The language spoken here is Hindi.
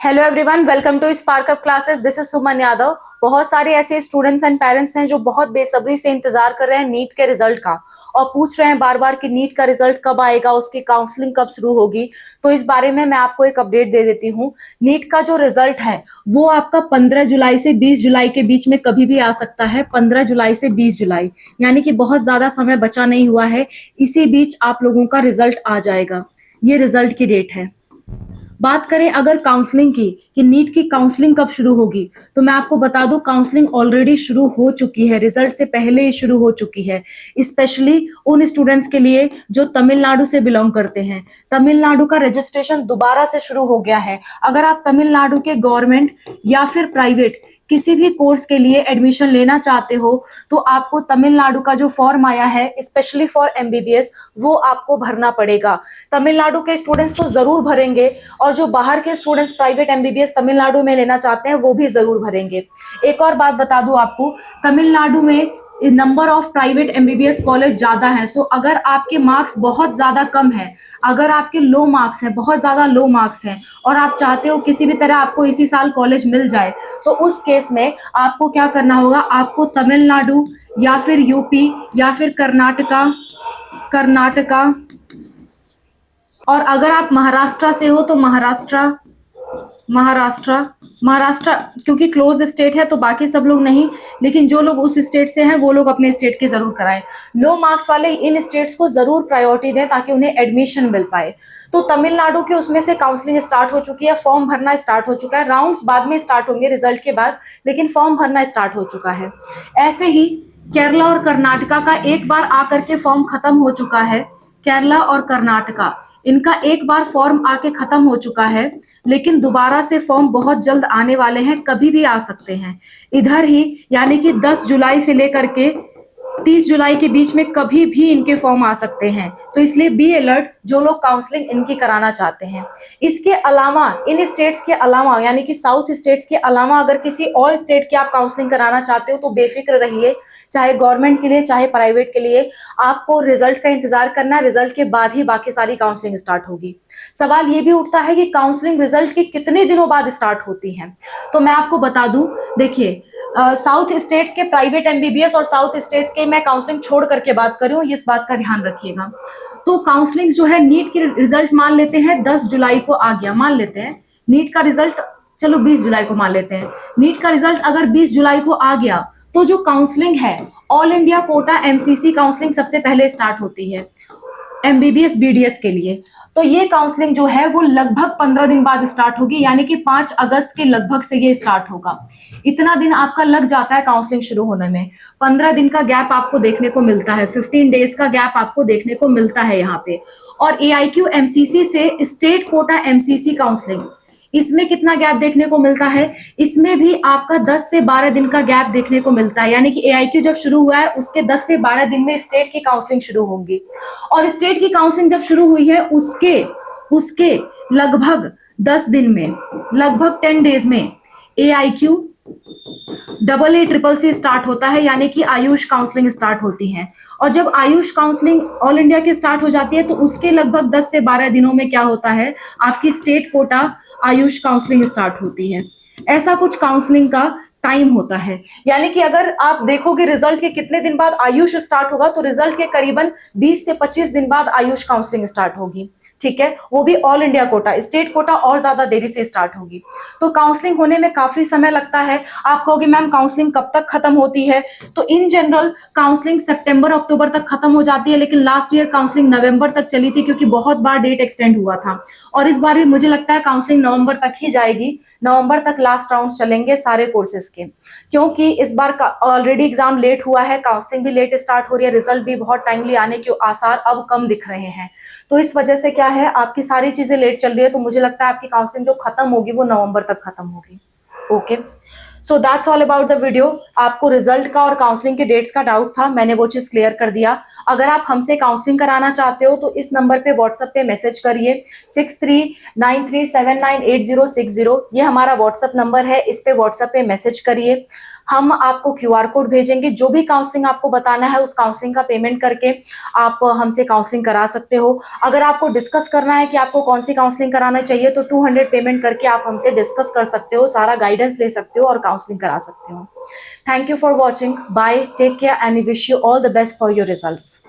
Hello everyone, welcome to spark up classes. This is Suman Yadav. बहुत सारे ऐसे स्टूडेंट्स एंड पेरेंट्स हैं जो बहुत बेसब्री से इंतजार कर रहे हैं नीट के रिजल्ट का और पूछ रहे हैं बार बार कि नीट का रिजल्ट कब आएगा, उसकी काउंसलिंग कब शुरू होगी। तो इस बारे में मैं आपको एक अपडेट दे देती हूँ। नीट का जो रिजल्ट है वो आपका 15 जुलाई से 20 जुलाई के बीच में कभी भी आ सकता है। 15 जुलाई से 20 जुलाई यानी कि बहुत ज्यादा समय बचा नहीं हुआ है। इसी बीच आप लोगों का रिजल्ट आ जाएगा। ये रिजल्ट की डेट है। बात करें अगर काउंसलिंग की कि नीट की काउंसलिंग कब शुरू होगी, तो मैं आपको बता दूं काउंसलिंग ऑलरेडी शुरू हो चुकी है। रिजल्ट से पहले ही शुरू हो चुकी है, स्पेशली उन स्टूडेंट्स के लिए जो तमिलनाडु से बिलोंग करते हैं। तमिलनाडु का रजिस्ट्रेशन दोबारा से शुरू हो गया है। अगर आप तमिलनाडु के गवर्नमेंट या फिर प्राइवेट किसी भी कोर्स के लिए एडमिशन लेना चाहते हो तो आपको तमिलनाडु का जो फॉर्म आया है स्पेशली फॉर एमबीबीएस वो आपको भरना पड़ेगा। तमिलनाडु के स्टूडेंट्स तो जरूर भरेंगे और जो बाहर के स्टूडेंट्स प्राइवेट एमबीबीएस तमिलनाडु में लेना चाहते हैं वो भी जरूर भरेंगे। एक और बात बता दूं आपको, तमिलनाडु में number of private MBBS college ज्यादा है। सो अगर आपके मार्क्स बहुत ज्यादा कम है, अगर आपके लो मार्क्स हैं, बहुत ज्यादा लो मार्क्स हैं और आप चाहते हो किसी भी तरह आपको इसी साल कॉलेज मिल जाए, तो उस केस में आपको क्या करना होगा, आपको तमिलनाडु या फिर यूपी या फिर कर्नाटका और अगर आप महाराष्ट्र से हो तो महाराष्ट्र क्योंकि क्लोज स्टेट है तो बाकी सब लोग नहीं, लेकिन जो लोग उस स्टेट से हैं वो लोग अपने स्टेट के जरूर कराएं। लो मार्क्स वाले इन स्टेट्स को जरूर प्रायोरिटी दें ताकि उन्हें एडमिशन मिल पाए। तो तमिलनाडु के उसमें से काउंसलिंग स्टार्ट हो चुकी है, फॉर्म भरना स्टार्ट हो चुका है। राउंड्स बाद में स्टार्ट होंगे रिजल्ट के बाद, लेकिन फॉर्म भरना स्टार्ट हो चुका है। ऐसे ही केरला और कर्नाटका का एक बार आकर के फॉर्म खत्म हो चुका है। केरला और कर्नाटका इनका एक बार फॉर्म आके खत्म हो चुका है, लेकिन दोबारा से फॉर्म बहुत जल्द आने वाले हैं, कभी भी आ सकते हैं। इधर ही यानी कि 10 जुलाई से लेकर के 30 जुलाई के बीच में कभी भी इनके फॉर्म आ सकते हैं। तो इसलिए बी अलर्ट जो लोग काउंसलिंग इनकी कराना चाहते हैं। इसके अलावा इन स्टेट्स के अलावा यानी कि साउथ स्टेट्स के अलावा अगर किसी और स्टेट की आप काउंसलिंग कराना चाहते हो तो बेफिक्र रहिए, चाहे गवर्नमेंट के लिए चाहे प्राइवेट के लिए। आपको रिजल्ट का इंतजार करना है, रिजल्ट के बाद ही बाकी सारी काउंसलिंग स्टार्ट होगी। सवाल ये भी उठता है कि काउंसलिंग रिजल्ट के कितने दिनों बाद स्टार्ट होती है। तो मैं आपको बता दूं, देखिए साउथ स्टेट्स के प्राइवेट एमबीबीएस और साउथ स्टेट्स के मैं काउंसलिंग छोड़ करके बात कर रही हूँ, इस बात का ध्यान रखिएगा। तो काउंसलिंग जो है नीट के रिजल्ट मान लेते हैं 10 जुलाई को आ गया, मान लेते हैं नीट का रिजल्ट, चलो 20 जुलाई को मान लेते हैं। नीट का रिजल्ट अगर 20 जुलाई को आ गया तो जो काउंसलिंग है all India quota MCC counselling सबसे पहले स्टार्ट होती है एमबीबीएस बीडीएस के लिए। तो ये काउंसलिंग जो है वो लगभग 15 दिन बाद स्टार्ट होगी, यानी कि 5 अगस्त के लगभग से ये स्टार्ट होगा। इतना दिन आपका लग जाता है काउंसलिंग शुरू होने में। 15 दिन का गैप आपको देखने को मिलता है, 15 डेज का गैप आपको देखने को मिलता है यहाँ पे। और एआईक्यू एमसीसी से स्टेट कोटा एमसीसी काउंसलिंग, इसमें कितना गैप देखने को मिलता है, इसमें भी आपका 10 से 12 दिन का गैप देखने को मिलता है। यानी कि एआईक्यू जब शुरू हुआ है उसके 10 से 12 दिन में स्टेट की काउंसलिंग शुरू होगी। और स्टेट की काउंसलिंग जब शुरू हुई है उसके उसके लगभग 10 दिन में, लगभग 10 डेज में एआईक्यू AA CCC स्टार्ट होता है, यानी कि आयुष काउंसलिंग स्टार्ट होती है। और जब आयुष काउंसलिंग ऑल इंडिया की स्टार्ट हो जाती है तो उसके लगभग 10 से 12 दिनों में क्या होता है, आपकी state quota Ayush counselling start होती है। ऐसा कुछ काउंसलिंग का टाइम होता है। यानी कि अगर आप देखोगे रिजल्ट के कितने दिन बाद आयुष स्टार्ट होगा, तो रिजल्ट के करीबन 20 से 25 दिन बाद आयुष काउंसलिंग स्टार्ट होगी। ठीक है, वो भी all India quota. State quota और ज्यादा देरी से स्टार्ट होगी। तो काउंसलिंग होने में काफी समय लगता है। आप कहोगे मैम काउंसलिंग कब तक खत्म होती है, तो इन जनरल काउंसलिंग सितंबर अक्टूबर तक खत्म हो जाती है, लेकिन लास्ट ईयर काउंसलिंग नवंबर तक चली थी क्योंकि बहुत बार डेट एक्सटेंड हुआ था। और इस बार भी मुझे लगता है काउंसलिंग नवंबर तक ही जाएगी। नवंबर तक लास्ट राउंड चलेंगे सारे कोर्सेज के, क्योंकि इस बार ऑलरेडी एग्जाम लेट हुआ है, काउंसलिंग भी लेट स्टार्ट हो रही है, रिजल्ट भी बहुत टाइमली आने के आसार अब कम दिख रहे हैं। तो इस वजह से क्या है, आपकी सारी चीजें लेट चल रही है। तो मुझे लगता है आपकी काउंसलिंग जो खत्म होगी वो नवंबर तक खत्म होगी। Okay, so that's all about the video. आपको रिजल्ट का और काउंसलिंग के डेट्स का डाउट था, मैंने वो चीज क्लियर कर दिया। अगर आप हमसे काउंसलिंग कराना चाहते हो तो इस नंबर पे व्हाट्सएप पे मैसेज करिए 6393798060। ये हमारा व्हाट्सएप नंबर है, इस पे व्हाट्सएप पे मैसेज करिए। हम आपको क्यूआर कोड भेजेंगे, जो भी काउंसलिंग आपको बताना है उस काउंसलिंग का पेमेंट करके आप हमसे काउंसलिंग करा सकते हो। अगर आपको डिस्कस करना है कि आपको कौन सी काउंसलिंग कराना चाहिए तो 200 पेमेंट करके आप हमसे डिस्कस कर सकते हो, सारा गाइडेंस ले सकते हो और काउंसलिंग करा सकते हो। Thank you for watching, bye, take care and wish you all the best for your results.